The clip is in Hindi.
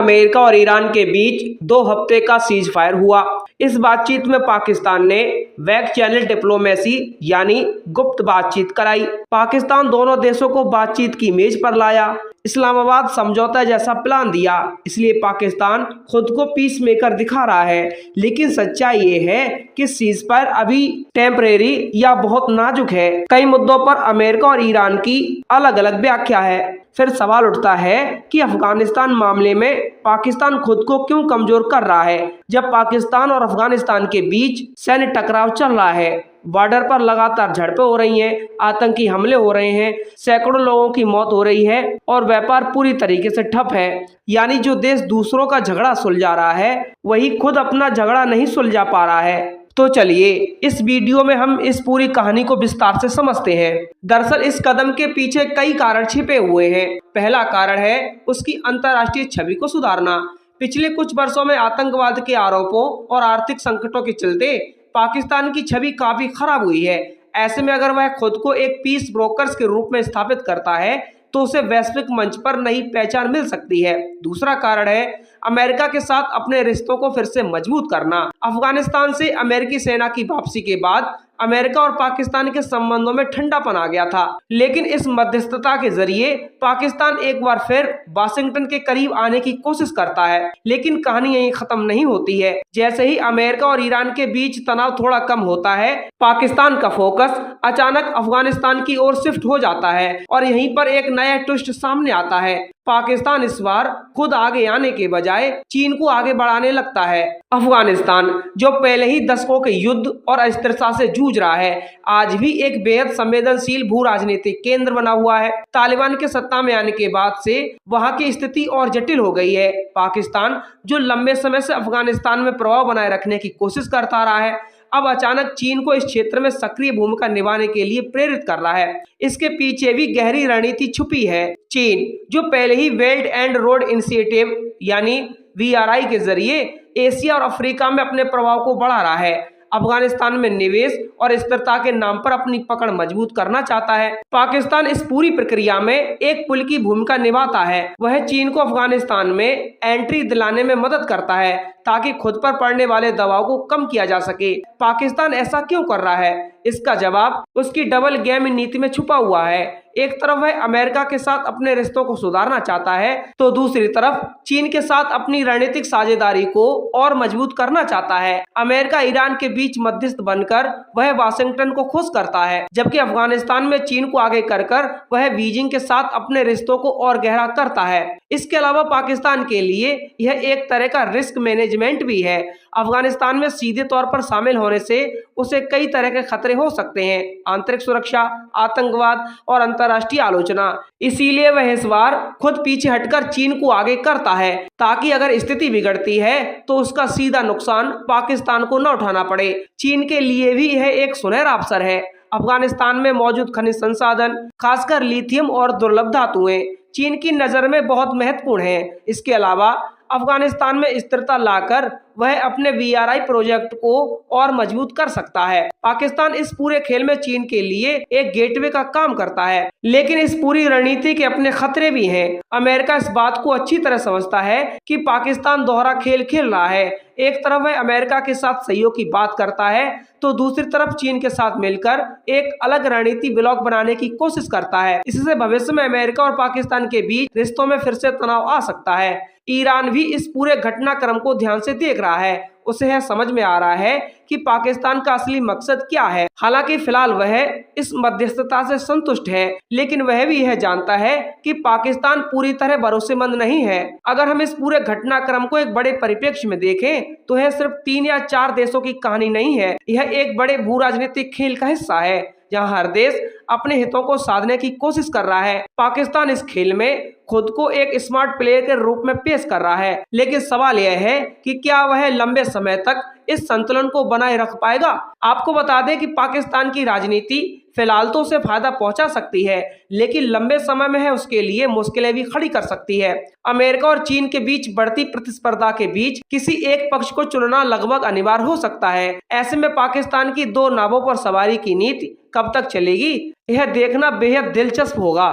अमेरिका और ईरान के बीच 2 हफ्ते का सीज फायर हुआ। इस बातचीत में पाकिस्तान ने बैक चैनल डिप्लोमेसी यानी गुप्त बातचीत कराई। पाकिस्तान दोनों देशों को बातचीत की मेज पर लाया, इस्लामाबाद समझौता जैसा प्लान दिया। इसलिए पाकिस्तान खुद को पीस मेकर दिखा रहा है, लेकिन सच्चाई ये है कि सीज फायर अभी टेम्परेरी या बहुत नाजुक है। कई मुद्दों पर अमेरिका और ईरान की अलग अलग व्याख्या है। फिर सवाल उठता है कि अफगानिस्तान मामले में पाकिस्तान खुद को क्यों कमजोर कर रहा है, जब पाकिस्तान और अफगानिस्तान के बीच सैन्य टकराव चल रहा है। बॉर्डर पर लगातार झड़पें हो रही हैं, आतंकी हमले हो रहे हैं, सैकड़ों लोगों की मौत हो रही है और व्यापार पूरी तरीके से ठप है। यानी जो देश दूसरों का झगड़ा सुलझा रहा है, वही खुद अपना झगड़ा नहीं सुलझा पा रहा है। तो चलिए इस वीडियो में हम इस पूरी कहानी को विस्तार से समझते हैं। दरअसल इस कदम के पीछे कई कारण छिपे हुए हैं। पहला कारण है उसकी अंतर्राष्ट्रीय छवि को सुधारना। पिछले कुछ वर्षों में आतंकवाद के आरोपों और आर्थिक संकटों के चलते पाकिस्तान की छवि काफी खराब हुई है। ऐसे में अगर वह खुद को एक पीस ब्रोकर्स के रूप में स्थापित करता है तो उसे वैश्विक मंच पर नई पहचान मिल सकती है। दूसरा कारण है अमेरिका के साथ अपने रिश्तों को फिर से मजबूत करना। अफगानिस्तान से अमेरिकी सेना की वापसी के बाद अमेरिका और पाकिस्तान के संबंधों में ठंडापन आ गया था, लेकिन इस मध्यस्थता के जरिए पाकिस्तान एक बार फिर वाशिंगटन के करीब आने की कोशिश करता है। लेकिन कहानी यहीं खत्म नहीं होती है। जैसे ही अमेरिका और ईरान के बीच तनाव थोड़ा कम होता है, पाकिस्तान का फोकस अचानक अफगानिस्तान की ओर शिफ्ट हो जाता है और यहीं पर एक नया ट्विस्ट सामने आता है। पाकिस्तान इस बार खुद आगे आने के बजाय चीन को आगे बढ़ाने लगता है। अफगानिस्तान जो पहले ही दशकों के युद्ध और अस्थिरता से जूझ रहा है, आज भी एक बेहद संवेदनशील भू राजनीतिक केंद्र बना हुआ है। तालिबान के सत्ता में आने के बाद से वहां की स्थिति और जटिल हो गई है। पाकिस्तान जो लंबे समय से अफगानिस्तान में प्रभाव बनाए रखने की कोशिश करता रहा है, अब अचानक चीन को इस क्षेत्र में सक्रिय भूमिका निभाने के लिए प्रेरित कर रहा है। इसके पीछे भी गहरी रणनीति छुपी है। चीन जो पहले ही बेल्ट एंड रोड इनिशिएटिव यानी BRI के जरिए एशिया और अफ्रीका में अपने प्रभाव को बढ़ा रहा है, अफगानिस्तान में निवेश और स्थिरता के नाम पर अपनी पकड़ मजबूत करना चाहता है। पाकिस्तान इस पूरी प्रक्रिया में एक पुल की भूमिका निभाता है। वह चीन को अफगानिस्तान में एंट्री दिलाने में मदद करता है ताकि खुद पर पड़ने वाले दबाव को कम किया जा सके। पाकिस्तान ऐसा क्यों कर रहा है? इसका जवाब उसकी डबल गेम नीति में छुपा हुआ है। एक तरफ वह अमेरिका के साथ अपने रिश्तों को सुधारना चाहता है, तो दूसरी तरफ चीन के साथ अपनी रणनीतिक साझेदारी को और मजबूत करना चाहता है। अमेरिका ईरान के बीच मध्यस्थ बनकर वह वाशिंगटन को खुश करता है, जबकि अफगानिस्तान में चीन को आगे कर वह बीजिंग के साथ अपने रिश्तों को और गहरा करता है। इसके अलावा पाकिस्तान के लिए यह एक तरह का रिस्क मैनेजमेंट भी है। अफगानिस्तान में सीधे तौर पर शामिल होने से उसे कई तरह के खतरे हो सकते हैं, आंतरिक सुरक्षा, आतंकवाद और अंतर्राष्ट्रीय आलोचना। इसीलिए वह इस बार खुद पीछे हटकर चीन को आगे करता है, ताकि अगर स्थिति बिगड़ती है तो उसका सीधा नुकसान पाकिस्तान को न उठाना पड़े। चीन के लिए भी यह एक सुनहरा अवसर है। अफगानिस्तान में मौजूद खनिज संसाधन, खासकर लिथियम और दुर्लभ धातुएं, चीन की नजर में बहुत महत्वपूर्ण है। इसके अलावा अफगानिस्तान में स्थिरता लाकर वह अपने BRI प्रोजेक्ट को और मजबूत कर सकता है। पाकिस्तान इस पूरे खेल में चीन के लिए एक गेटवे का काम करता है, लेकिन इस पूरी रणनीति के अपने खतरे भी हैं। अमेरिका इस बात को अच्छी तरह समझता है कि पाकिस्तान दोहरा खेल खेल रहा है। एक तरफ वह अमेरिका के साथ सहयोग की बात करता है, तो दूसरी तरफ चीन के साथ मिलकर एक अलग रणनीति ब्लॉक बनाने की कोशिश करता है। इससे भविष्य में अमेरिका और पाकिस्तान के बीच रिश्तों में फिर से तनाव आ सकता है। ईरान भी इस पूरे घटनाक्रम को ध्यान से देख रहा है। उसे यह समझ में आ रहा है कि पाकिस्तान का असली मकसद क्या है। हालांकि फिलहाल वह इस मध्यस्थता से संतुष्ट है, लेकिन वह भी यह जानता है कि पाकिस्तान पूरी तरह भरोसेमंद नहीं है। अगर हम इस पूरे घटनाक्रम को एक बड़े परिप्रेक्ष्य में देखें तो यह सिर्फ 3 या 4 देशों की कहानी नहीं है। यह एक बड़े भू राजनीतिक खेल का हिस्सा है, जहां हर देश अपने हितों को साधने की कोशिश कर रहा है। पाकिस्तान इस खेल में खुद को एक स्मार्ट प्लेयर के रूप में पेश कर रहा है, लेकिन सवाल यह है कि क्या वह लंबे समय तक इस संतुलन को बनाए रख पाएगा। आपको बता दें कि पाकिस्तान की राजनीति फिलहाल तो उसे फायदा पहुंचा सकती है, लेकिन लंबे समय में है उसके लिए मुश्किलें भी खड़ी कर सकती है। अमेरिका और चीन के बीच बढ़ती प्रतिस्पर्धा के बीच किसी एक पक्ष को चुनना लगभग अनिवार्य हो सकता है। ऐसे में पाकिस्तान की 2 नावों पर सवारी की नीति कब तक चलेगी, यह देखना बेहद दिलचस्प होगा।